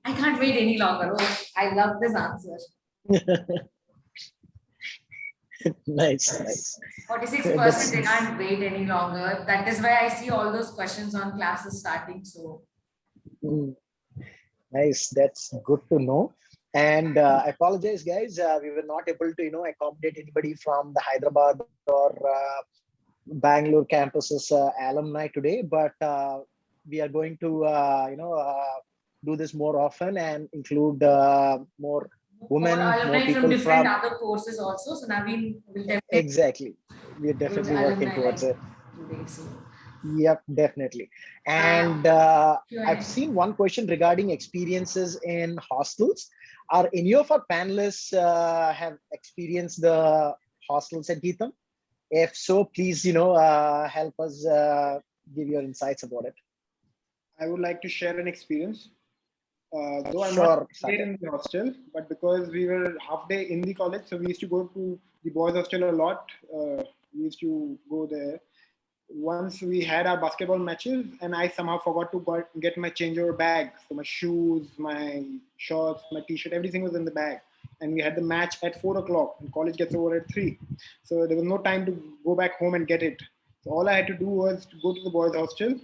I can't wait any longer. Oh, I love this answer. Nice. 46% they can't wait any longer. That is why I see all those questions on classes starting. So nice. That's good to know. And I apologize, guys. We were not able to, accommodate anybody from the Hyderabad or Bangalore campuses alumni today, but we are going to, do this more often and include more women, more people from different other courses also. So Naveen will definitely. Exactly. We're definitely working towards it. Yep, definitely. And I've seen one question regarding experiences in hostels. Are any of our panelists have experienced the hostels at Geetham? If so, please, help us give your insights about it. I would like to share an experience. Though I'm Sure, not stayed in the hostel, but because we were half day in the college, so we used to go to the boys' hostel a lot. We used to go there. Once we had our basketball matches, and I somehow forgot to get my changeover bag. So my shoes, my shorts, my t-shirt, everything was in the bag. And we had the match at 4 o'clock, and college gets over at 3. So there was no time to go back home and get it. So all I had to do was to go to the boys' hostel.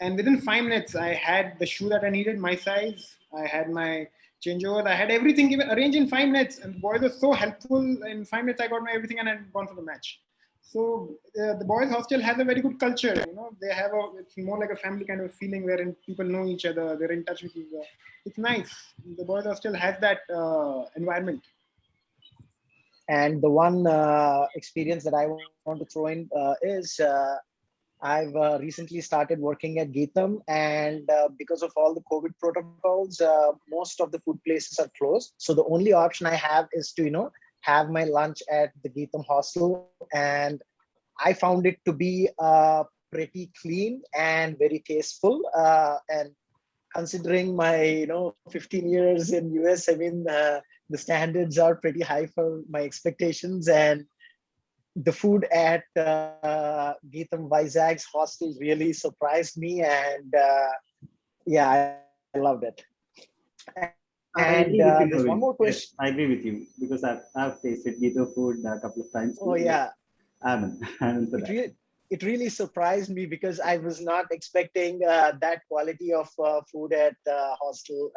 And within 5 minutes, I had the shoe that I needed, my size. I had my changeover. I had everything arranged in 5 minutes. And the boys were so helpful. In 5 minutes, I got my everything and I had gone for the match. So the boys' hostel has a very good culture. They have it's more like a family kind of feeling wherein people know each other. They're in touch with each other. It's nice. The boys' hostel has that environment. And the one experience that I want to throw in is I've recently started working at Geetham, and because of all the COVID protocols, most of the food places are closed. So the only option I have is to, have my lunch at the Geetham hostel. And I found it to be pretty clean and very tasteful. And considering my, 15 years in US, I mean, the standards are pretty high for my expectations. And the food at Geetham Vizag's hostel really surprised me, and I loved it. And there's one more question. Yes, I agree with you because I've tasted Geetham food a couple of times. Oh yeah, it really surprised me because I was not expecting that quality of food at hostel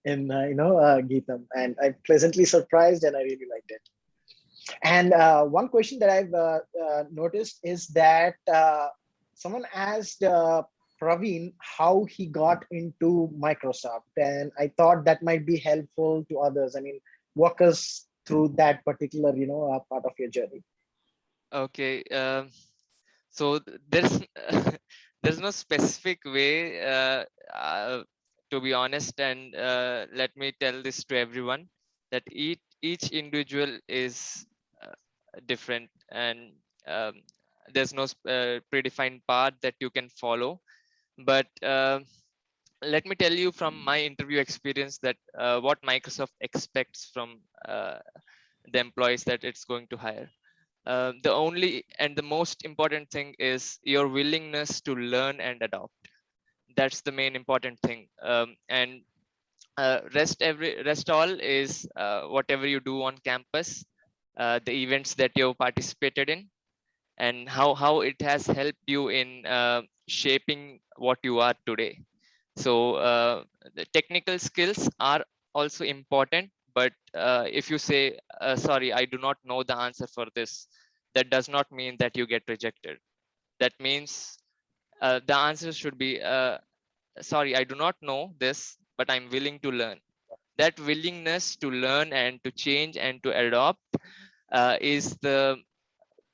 in Geetham, and I'm pleasantly surprised, and I really liked it. And one question that I've noticed is that someone asked Praveen how he got into Microsoft. And I thought that might be helpful to others. I mean, walk us through that particular, part of your journey. Okay. So there's there's no specific way, to be honest. And let me tell this to everyone that each individual is different, and there's no predefined path that you can follow. But let me tell you from my interview experience that what Microsoft expects from the employees that it's going to hire. The only and the most important thing is your willingness to learn and adopt. that's the main important thing. And rest all is whatever you do on campus, the events that you participated in, and how it has helped you in shaping what you are today. So the technical skills are also important, but if you say, sorry, I do not know the answer for this, that does not mean that you get rejected. That means the answer should be, sorry, I do not know this, but I'm willing to learn. That willingness to learn and to change and to adopt is the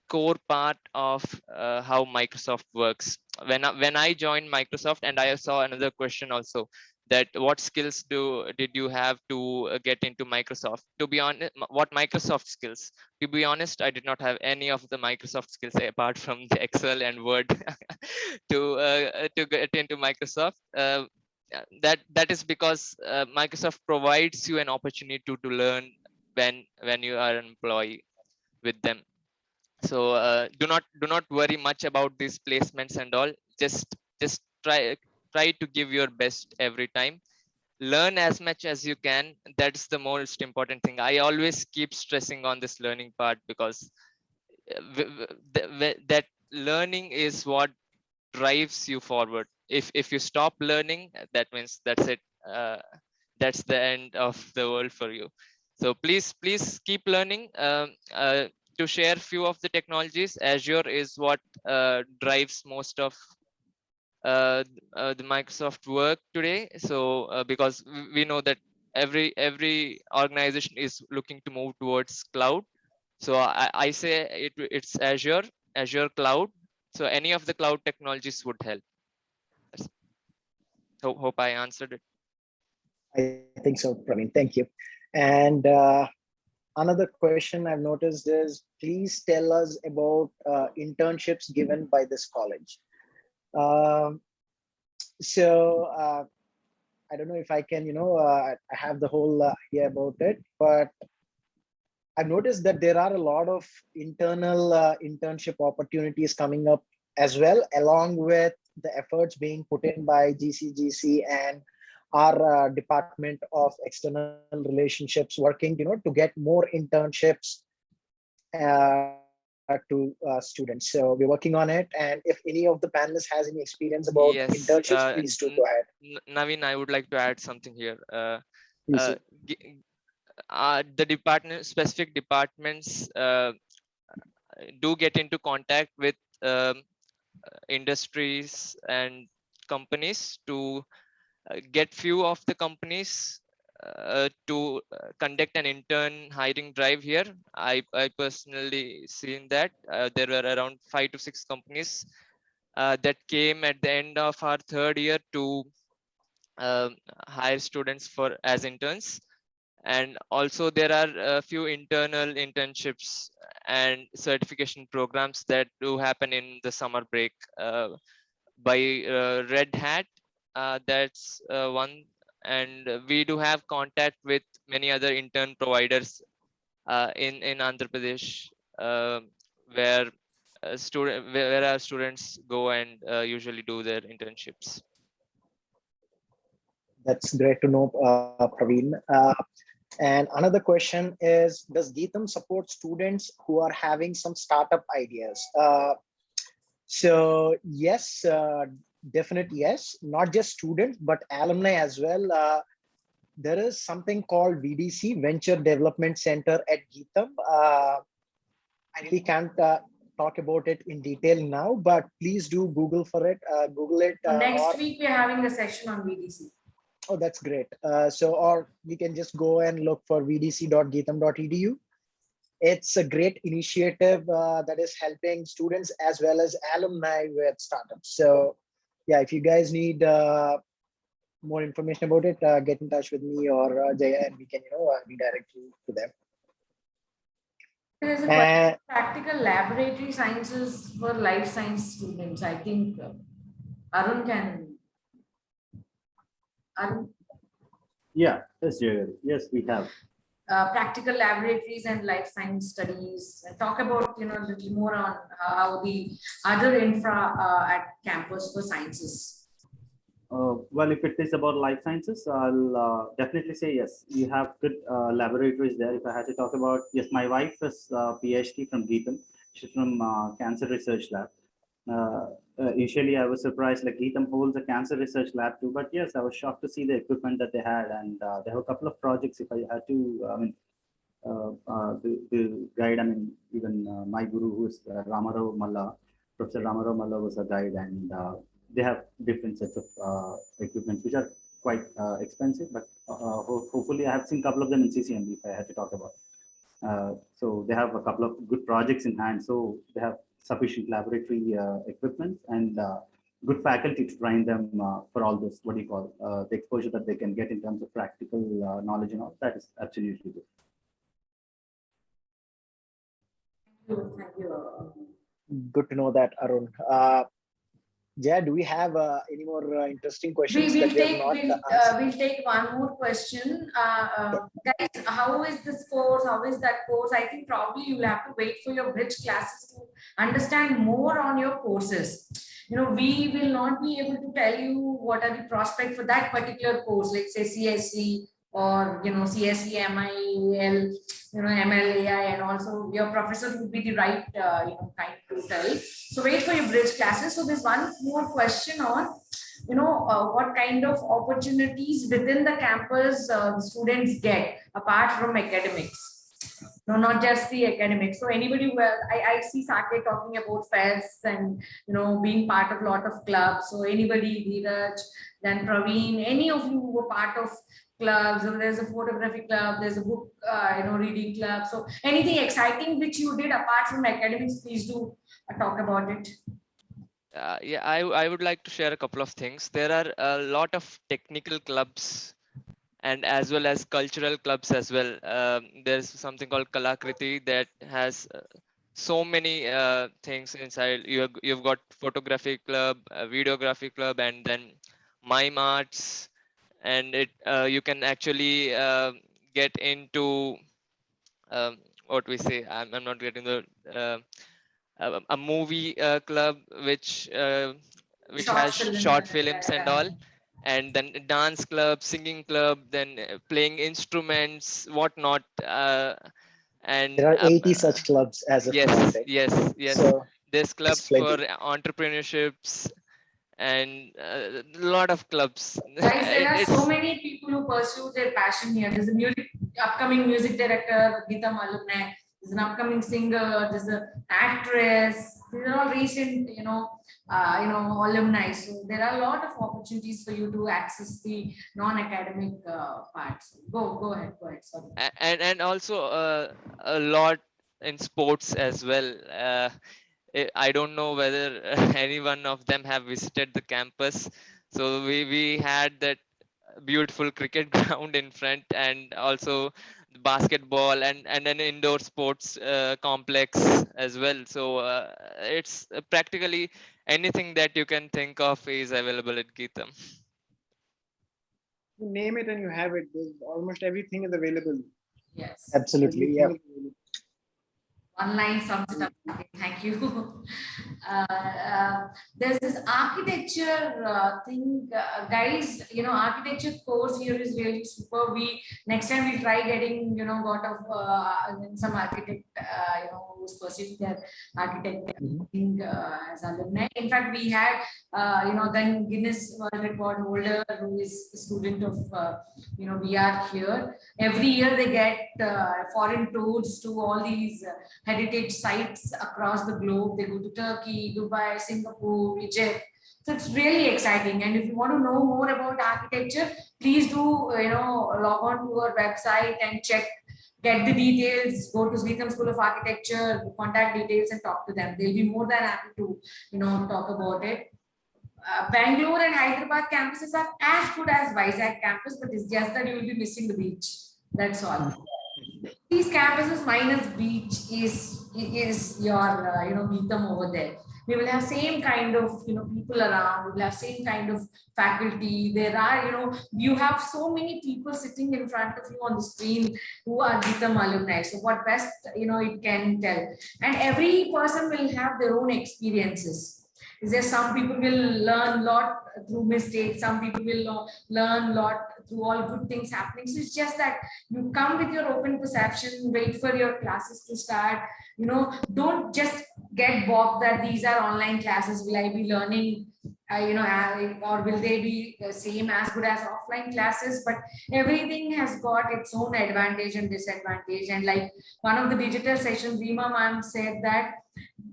core part of how Microsoft works. When I joined Microsoft, and I saw another question also, that what skills did you have to get into Microsoft? To be honest, what Microsoft skills? To be honest, I did not have any of the Microsoft skills apart from the Excel and Word to get into Microsoft. That is because Microsoft provides you an opportunity to learn when you are an employee with them. So do not worry much about these placements and all. Just try to give your best every time. Learn as much as you can. That's the most important thing. I always keep stressing on this learning part, because that learning is what drives you forward. If you stop learning, that means that's it. That's the end of the world for you. So please keep learning. To share few of the technologies, Azure is what drives most of the Microsoft work today. So because we know that every organization is looking to move towards cloud. So I say it's Azure cloud. So any of the cloud technologies would help. Hope I answered it. I think so, Praveen. Thank you. And another question I've noticed is, please tell us about internships given by this college. So I don't know if I can, I have the whole idea about it, but I've noticed that there are a lot of internal internship opportunities coming up as well, along with the efforts being put in by GCGC and our Department of External Relationships working, to get more internships to students. So we're working on it. And if any of the panelists has any experience about Yes, internships, please do go ahead. Naveen, I would like to add something here. Please. The specific departments do get into contact with industries and companies to get few of the companies to conduct an intern hiring drive here. I personally seen that there were around 5 to 6 companies that came at the end of our third year to hire students for as interns. And also there are a few internal internships and certification programs that do happen in the summer break by Red Hat. That's one. And we do have contact with many other intern providers in Andhra Pradesh, where our students go and usually do their internships. That's great to know, Praveen. And another question is, does Geetham support students who are having some startup ideas? So yes, definitely yes. Not just students, but alumni as well. There is something called VDC, Venture Development Center at Geetham. I really can't talk about it in detail now, but please do Google for it. Google it. Next week, we're having a session on VDC. Oh, that's great. Or we can just go and look for vdc.geetham.edu. It's a great initiative that is helping students as well as alumni with startups. So yeah, if you guys need more information about it, get in touch with me or Jaya, and we can, redirect you to them. There's a question, practical laboratory sciences for life science students. I think Arun can. Arun? Yeah, yes, we have. Practical laboratories and life science studies. Talk about, a little more on how the other infra at campus for sciences. Well, if it is about life sciences, I'll definitely say yes. You have good laboratories there. If I had to talk about, yes, my wife is PhD from Geetham. She's from Cancer Research Lab. Initially, I was surprised, like Geetham holds a cancer research lab too. But yes, I was shocked to see the equipment that they had, and they have a couple of projects. If I had to, I mean, the guide, I mean, even my guru, who is Ramarao Malla, Professor Ramarao Malla was a guide, and they have different sets of equipment which are quite expensive, but hopefully I have seen a couple of them in CCMB if I had to talk about. So they have a couple of good projects in hand. So they have sufficient laboratory equipment and good faculty to train them for all this, what do you call, the exposure that they can get in terms of practical knowledge and all. That is absolutely good. Thank you. Good to know that, Arun. Jaya, do we have any more interesting questions? We'll take one more question. Guys, how is this course? How is that course? I think probably you'll have to wait for your bridge classes to understand more on your courses. You know, we will not be able to tell you what are the prospects for that particular course, like say CSC or, you know, CSE, MIL, you know, MLAI, and also your professor would be the right, you know, kind to tell. So wait for your bridge classes. So there's one more question on, you know, what kind of opportunities within the campus students get apart from academics. No, not just the academics. So anybody who I see Saket talking about fairs and, you know, being part of a lot of clubs. So anybody, Dheeraj, then Praveen, any of you who were part of clubs, or there's a photography club, there's a book, you know, reading club. So anything exciting which you did apart from academics, please do talk about it. Yeah, I would like to share a couple of things. There are a lot of technical clubs and as well as cultural clubs as well. There's something called Kalakriti that has so many things inside. You've got photography club, videography club, and then mime arts, and it you can actually get into what we say. I'm not getting the a movie club which has short films and all, and then dance club, singing club, then playing instruments, whatnot. And there are 80 such clubs as of now, right? yes. So there's clubs for entrepreneurships and a lot of clubs. Guys, there are so many people who pursue their passion here. There's a upcoming music director, Geetham Alumni. There's an upcoming singer. There's an actress. These are all recent, you know, alumni. So there are a lot of opportunities for you to access the non-academic parts. Go ahead. Sorry. And also a lot in sports as well. I don't know whether any one of them have visited the campus. So we had that beautiful cricket ground in front, and also the basketball and an indoor sports complex as well. So it's practically anything that you can think of is available at Geetham. You name it and you have it. There's almost everything is available. Yes, absolutely. Yeah. One line sums it up. Thank you. There's this architecture thing, guys. You know, architecture course here is really super. Next time we'll try getting, you know, got of some architect, you know, who's pursuing their architect as alumni. In fact, we had, you know, then Guinness World Record holder who is a student of, you know, we are here. Every year they get foreign tours to all these heritage sites across the globe. They go to Turkey, Dubai, Singapore, Egypt. So it's really exciting. And if you want to know more about architecture, please do, you know, log on to our website and get the details. Go to Geetham School of Architecture, contact details, and talk to them. They'll be more than happy to, you know, talk about it. Bangalore and Hyderabad campuses are as good as Vizag campus, but it's just that you will be missing the beach. That's all. These campuses minus beach is your you know, Geetham over there. We will have same kind of, you know, people around. We will have same kind of faculty. There are, you know, you have so many people sitting in front of you on the screen who are Geetham alumni. So what best, you know, it can tell. And every person will have their own experiences. Is there some people will learn a lot through mistakes, some people will learn a lot through all good things happening. So it's just that you come with your open perception, wait for your classes to start. Don't just get bogged that these are online classes. Will I be learning, or will they be the same as good as offline classes? But everything has got its own advantage and disadvantage. And like one of the digital sessions, Rima ma'am said that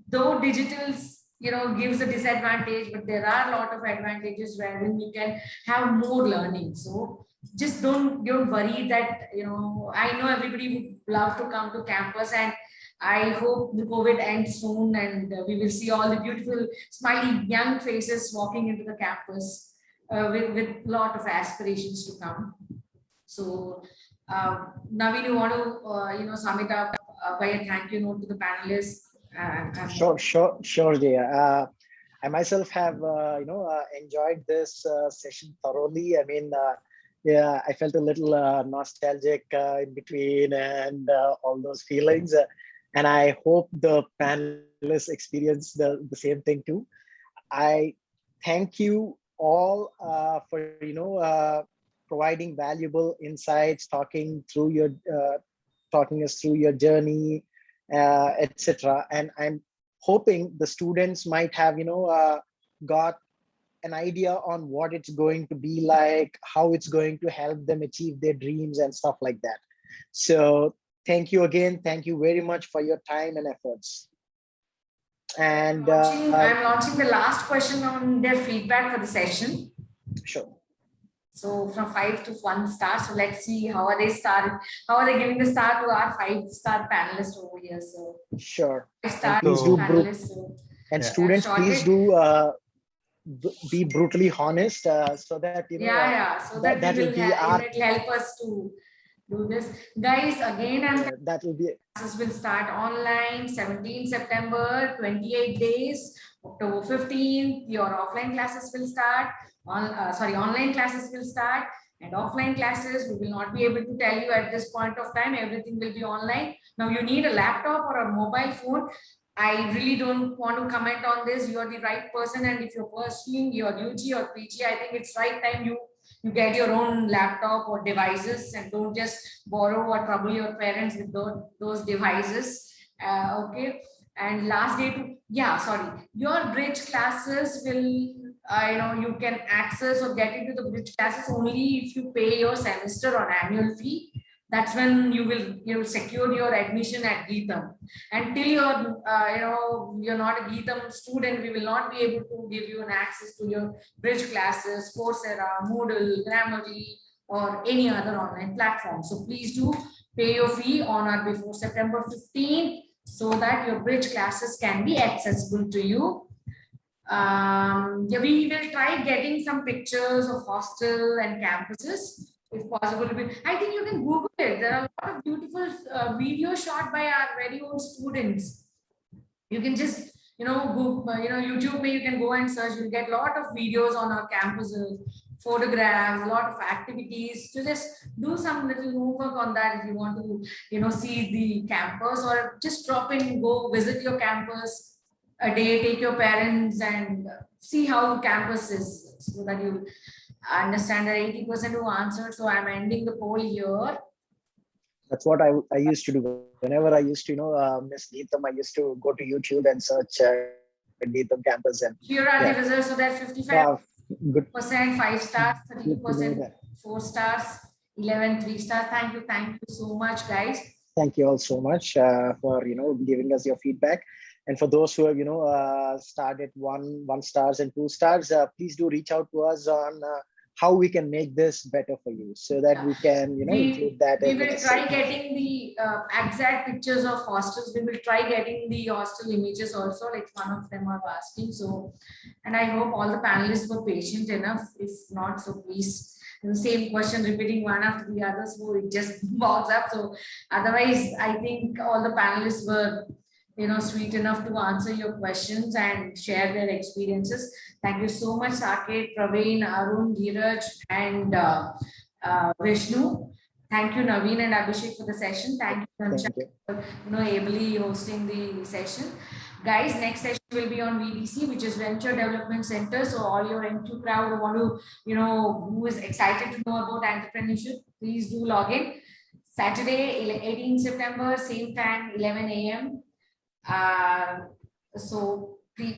though digitals gives a disadvantage, but there are a lot of advantages wherein you can have more learning. So just don't worry that I know everybody would love to come to campus, and I hope the COVID ends soon and we will see all the beautiful smiley young faces walking into the campus with a lot of aspirations to come. So Naveen, you want to sum it up by a thank you note to the panelists? Sure, Jaya. I myself have enjoyed this session thoroughly. I mean, yeah, I felt a little nostalgic in between and all those feelings, and I hope the panelists experience the same thing too. I thank you all for providing valuable insights, talking us through your journey, etc. And I'm hoping the students might have got an idea on what it's going to be like, how it's going to help them achieve their dreams and stuff like that. So thank you again. Thank you very much for your time and efforts. And I'm launching the last question on their feedback for the session. Sure. So from 5 to 1 star. So let's see how are they started. How are they giving the star to our 5-star panelists over here? So sure. 5-star please do panelists. So, and students, please do be brutally honest, so that so that will help us to do this, guys. Again, that will be classes will start online 17 September, 28 days. October 15th, your offline classes will start. Online classes will start, and offline classes we will not be able to tell you at this point of time. Everything will be online. Now you need a laptop or a mobile phone. I really don't want to comment on this. You are the right person, and if you're pursuing your UG or PG, I think it's right time you get your own laptop or devices, and don't just borrow or trouble your parents with those devices. Okay. And last day your bridge classes will you can access or get into the bridge classes only if you pay your semester or annual fee. That's when you will secure your admission at Geetham. Until you're not a Geetham student, we will not be able to give you an access to your bridge classes, Coursera, Moodle, Grammarly, or any other online platform. So please do pay your fee on or before September 15th, so that your bridge classes can be accessible to you. We will try getting some pictures of hostel and campuses, if possible. I think you can Google it. There are a lot of beautiful videos shot by our very own students. You can just, Google, YouTube, you can go and search. You'll get a lot of videos on our campuses, photographs, a lot of activities. So just do some little homework on that if you want to, see the campus, or just drop in, go visit your campus a day, take your parents and see how campus is, so that you understand that 80% who answered. So I'm ending the poll here. That's what I used to do. Whenever I used to, miss Geetham, I used to go to YouTube and search Geetham campus. And here are the results. So that's 55% 5 stars, 30% 4 stars, 11 3 stars. Thank you so much, guys. Thank you all so much for giving us your feedback. And for those who have started 1 stars and 2 stars, please do reach out to us on how we can make this better for you, so that we can include that. We will try getting the exact pictures of hostels. We will try getting the hostel images also, like one of them are asking. So, and I hope all the panelists were patient enough. If not, so please, the same question repeating one after the other, so it just bogs up. So otherwise, I think all the panelists were sweet enough to answer your questions and share their experiences. Thank you so much, Saket, Praveen, Arun, Dheeraj, and Vishnu. Thank you, Naveen and Abhishek, for the session. Thank you, Ramachandra, for ably hosting the session. Guys, next session will be on VDC, which is Venture Development Center. So all your NQ crowd who want to, who is excited to know about entrepreneurship, please do log in. Saturday, 18 September, same time, 11 a.m. So please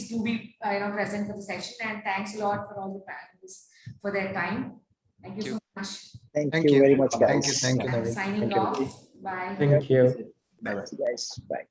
do be present for the session, and thanks a lot for all the panelists for their time. Thank you so much. Thank you very much, guys. Thank you, Naveen. Signing off. Bye. Thank you. Bye, guys. Bye.